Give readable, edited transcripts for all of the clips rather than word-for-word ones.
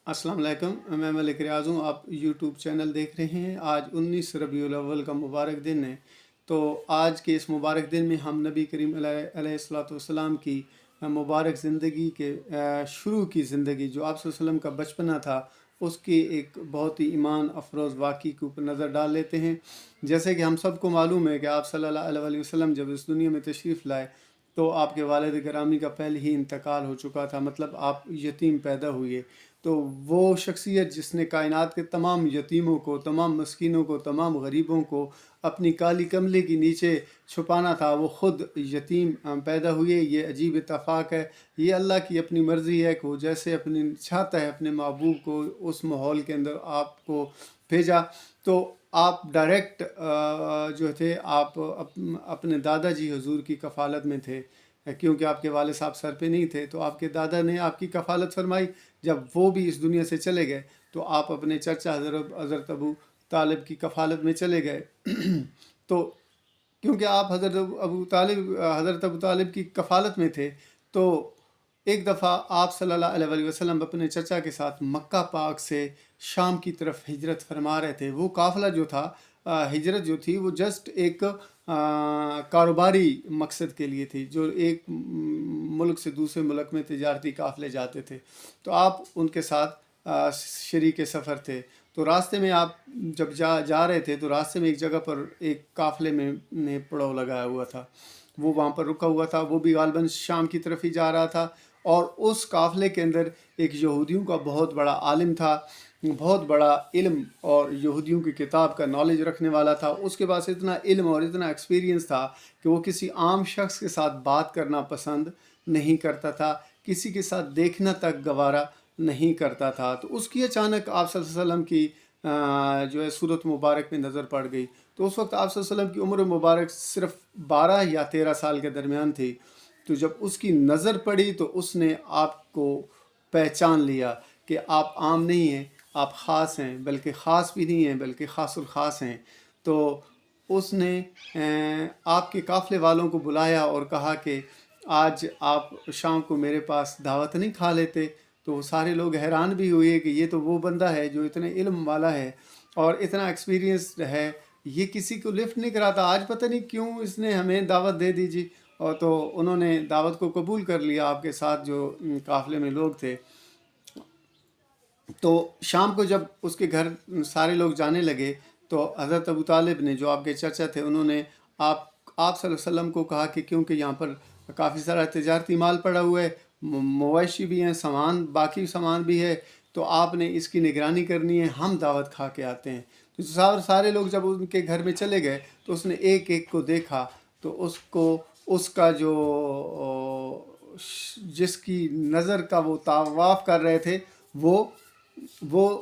अस्सलाम वालेकुम। मैं मलिक रियाज़ हूँ। आप यूट्यूब चैनल देख रहे हैं। आज 19 रबीउल अव्वल का मुबारक दिन है। तो आज के इस मुबारक दिन में हम नबी करीम अलैहिस्सलातु वस्सलाम की मुबारक ज़िंदगी के शुरू की ज़िंदगी जो आप सल्लल्लाहु अलैहि वसल्लम का बचपना था, उसकी एक बहुत ही ईमान अफरोज़ वाक़ई के ऊपर नज़र डाल लेते हैं। जैसे कि हम सबको मालूम है कि आप सल्लल्लाहु अलैहि वसल्लम जब इस दुनिया में तशरीफ़ लाए तो आपके वालिद गिरामी का पहले ही इंतकाल हो चुका था, मतलब आप यतीम पैदा हुए। तो वो शख्सियत जिसने कायनात के तमाम यतीमों को, तमाम मस्कीनों को, तमाम गरीबों को अपनी काली कमले के नीचे छुपाना था, वो ख़ुद यतीम पैदा हुए। ये अजीब इत्तफ़ाक़ है। ये अल्लाह की अपनी मर्ज़ी है कि वो जैसे अपनी चाहता है अपने महबूब को उस माहौल के अंदर आपको भेजा। तो आप डायरेक्ट जो थे आप अपने दादाजी हुजूर की कफ़ालत में थे, क्योंकि आपके वालिद साहब सर पे नहीं थे। तो आपके दादा ने आपकी कफ़ालत फरमाई। जब वो भी इस दुनिया से चले गए तो आप अपने चचा हज़रत अबू तालिब की कफ़ालत में चले गए। तो क्योंकि आप हज़रत अबू तालिब की कफ़ालत में थे, तो एक दफ़ा आप सल्लल्लाहु अलैहि वसल्लम अपने चचा के साथ मक्का पाक से शाम की तरफ हिजरत फरमा रहे थे। वो काफ़िला जो था, हिजरत जो थी, वो जस्ट एक कारोबारी मकसद के लिए थी, जो एक मुल्क से दूसरे मुल्क में तिजारती काफ़िले जाते थे। तो आप उनके साथ शरीक सफ़र थे। तो रास्ते में आप जब जा रहे थे तो रास्ते में एक जगह पर एक काफ़िले में ने पड़ाव लगाया हुआ था। वो वहाँ पर रुका हुआ था। वो भी गालिबन शाम की तरफ ही जा रहा था। और उस काफ़िले के अंदर एक यहूदियों का बहुत बड़ा आलिम था, बहुत बड़ा इल्म और यहूदियों की किताब का नॉलेज रखने वाला था। उसके पास इतना इल्म और इतना एक्सपीरियंस था कि वो किसी आम शख्स के साथ बात करना पसंद नहीं करता था, किसी के साथ देखना तक गवारा नहीं करता था। तो उसकी अचानक आप सल्लल्लाहु अलैहि वसल्लम की जो है सूरत मुबारक में नज़र पड़ गई। तो उस वक्त आप सल्लल्लाहु अलैहि वसल्लम की उम्र मुबारक सिर्फ 12 या 13 साल के दरमियान थी। तो जब उसकी नज़र पड़ी तो उसने आपको पहचान लिया कि आप आम नहीं हैं, आप ख़ास हैं, बल्कि ख़ास भी नहीं हैं बल्कि ख़ासुल ख़ास हैं। तो उसने आपके काफ़िले वालों को बुलाया और कहा कि आज आप शाम को मेरे पास दावत नहीं खा लेते। तो सारे लोग हैरान भी हुए कि ये तो वो बंदा है जो इतने इल्म वाला है और इतना एक्सपीरियंस है, ये किसी को लिफ्ट नहीं कराता, आज पता नहीं क्यों इसने हमें दावत दे दीजिए। और तो उन्होंने दावत को कबूल कर लिया, आपके साथ जो काफ़िले में लोग थे। तो शाम को जब उसके घर सारे लोग जाने लगे तो हज़रत अबू तालिब ने, जो आपके चचा थे, उन्होंने आप सल्लल्लाहु अलैहि वसल्लम को कहा कि क्योंकि यहाँ पर काफ़ी सारा तिजारती माल पड़ा हुआ है, मवेशी भी हैं, सामान, बाकी सामान भी है, तो आपने इसकी निगरानी करनी है, हम दावत खा के आते हैं। तो सारे लोग जब उनके घर में चले गए तो उसने एक एक को देखा। तो उसको उसका जो जिसकी नज़र का वो तवाफ़ कर रहे थे वो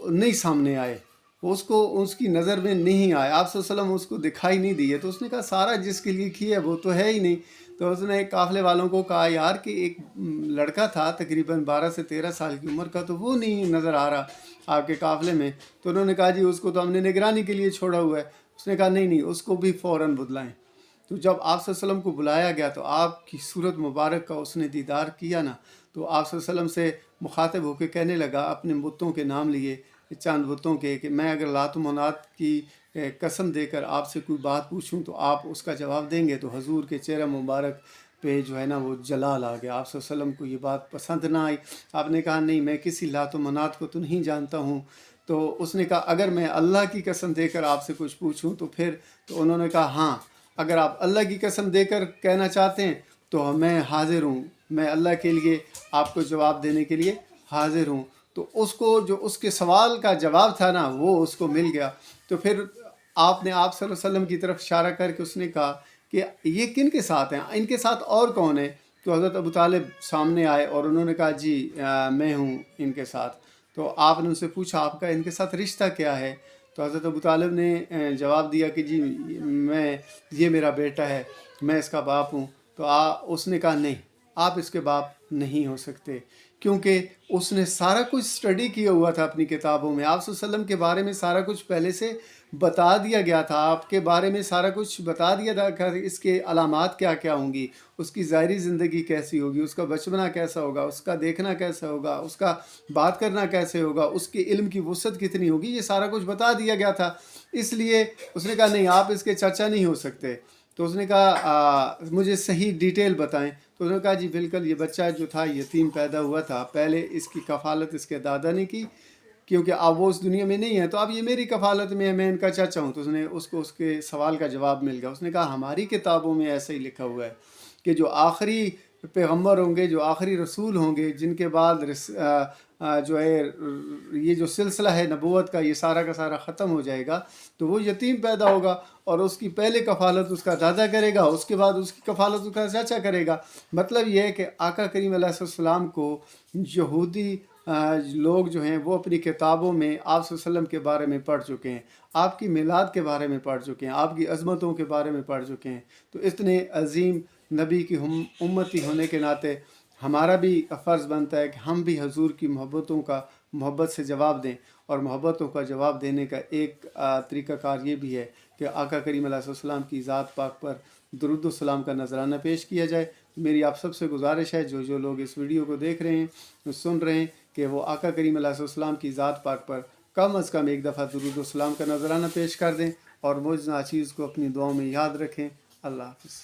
नहीं सामने आए, उसको उसकी नज़र में नहीं आए, आप वसल्लम उसको दिखाई नहीं दिए। तो उसने कहा सारा जिसके लिए किया वो तो है ही नहीं। तो उसने काफ़िले वालों को कहा यार कि एक लड़का था तकरीबन 12 से 13 साल की उम्र का, तो वो नहीं नज़र आ रहा आपके काफ़िले में। तो उन्होंने कहा जी उसको तो हमने निगरानी के लिए छोड़ा हुआ है। उसने कहा नहीं नहीं, उसको भी फ़ौरन बुलाएं। तो जब आप वसल्लम को बुलाया गया तो आपकी सूरत मुबारक का उसने दीदार किया ना, तो आप वसल्लम से मुखातिब होकर कहने लगा, अपने बुतों के नाम लिए, चंद बुतों के, कि मैं अगर लात मनात की कसम देकर आपसे कोई बात पूछूं तो आप उसका जवाब देंगे। तो हजूर के चेहरा मुबारक पे जो है ना वो जलाल आ गया। आप वसल्लम को ये बात पसंद ना आई। आपने कहा नहीं, मैं किसी लात मनात को तो नहीं जानता हूँ। तो उसने कहा अगर मैं अल्लाह की कसम देकर आपसे कुछ पूछूं तो फिर? तो उन्होंने कहा हाँ, अगर आप अल्लाह की कसम देकर कहना चाहते हैं तो मैं हाजिर हूँ, मैं अल्लाह के लिए आपको जवाब देने के लिए हाजिर हूँ। तो उसको जो उसके सवाल का जवाब था ना वो उसको मिल गया। तो फिर आपने आप सल्लल्लाहु अलैहि वसल्लम की तरफ इशारा करके उसने कहा कि ये किन के साथ हैं, इनके साथ और कौन है? तो हज़रत अबू तालिब सामने आए और उन्होंने कहा जी मैं हूँ इनके साथ। तो आपने उनसे पूछा आपका इनके साथ रिश्ता क्या है? तो हज़रत अबू तालिब ने जवाब दिया कि जी ये मेरा बेटा है, मैं इसका बाप हूँ। तो उसने कहा नहीं, आप इसके बाप नहीं हो सकते, क्योंकि उसने सारा कुछ स्टडी किया हुआ था अपनी किताबों में, आप सल्लल्लाहु अलैहि वसल्लम के बारे में सारा कुछ पहले से بتا دیا گیا تھا، آپ کے بارے میں سارا کچھ بتا دیا تھا کہ اس کے علامات کیا کیا ہوں گی، اس کی ظاہری زندگی کیسی ہوگی، اس کا بچپنا کیسا ہوگا، اس کا دیکھنا کیسا ہوگا، اس کا بات کرنا کیسے ہوگا، اس کے علم کی وسعت کتنی ہوگی، یہ سارا کچھ بتا دیا گیا تھا۔ اس لیے اس نے کہا نہیں، آپ اس کے چاچا نہیں ہو سکتے۔ تو اس نے کہا مجھے صحیح ڈیٹیل بتائیں۔ تو انہوں نے کہا جی بالکل، یہ بچہ جو تھا یتیم پیدا ہوا تھا، پہلے اس کی کفالت اس کے دادا نے کی، کیونکہ اب وہ اس دنیا میں نہیں ہے، تو اب یہ میری کفالت میں ہے، میں ان کا چاچا ہوں۔ تو اس کو اس کے سوال کا جواب مل گیا۔ اس نے کہا ہماری کتابوں میں ایسا ہی لکھا ہوا ہے کہ جو آخری پیغمبر ہوں گے، جو آخری رسول ہوں گے، جن کے بعد جو ہے یہ جو سلسلہ ہے نبوت کا، یہ سارا کا سارا ختم ہو جائے گا، تو وہ یتیم پیدا ہوگا اور اس کی پہلے کفالت اس کا دادا کرے گا، اس کے بعد اس کی کفالت اس کا چاچا کرے گا۔ مطلب یہ ہے کہ آقا کریم علیہ السلام کو یہودی لوگ جو ہیں وہ اپنی کتابوں میں آپ صلی اللہ علیہ وسلم کے بارے میں پڑھ چکے ہیں، آپ کی میلاد کے بارے میں پڑھ چکے ہیں، آپ کی عظمتوں کے بارے میں پڑھ چکے ہیں۔ تو اتنے عظیم نبی کی امتی ہونے کے ناطے ہمارا بھی فرض بنتا ہے کہ ہم بھی حضور کی محبت سے جواب دیں، اور محبتوں کا جواب دینے کا ایک طریقہ کار یہ بھی ہے کہ آقا کریم علیہ السلام کی ذات پاک پر درود و سلام کا نذرانہ پیش کیا جائے۔ میری آپ سب سے گزارش ہے، جو لوگ اس ویڈیو کو دیکھ رہے ہیں، سن رہے ہیں، کہ وہ آقا کریم علیہ السلام کی ذات پاک پر کم از کم ایک دفعہ درود و سلام کا نذرانہ پیش کر دیں، اور مجھ ناچیز کو اپنی دعاؤں میں یاد رکھیں۔ اللہ حافظ۔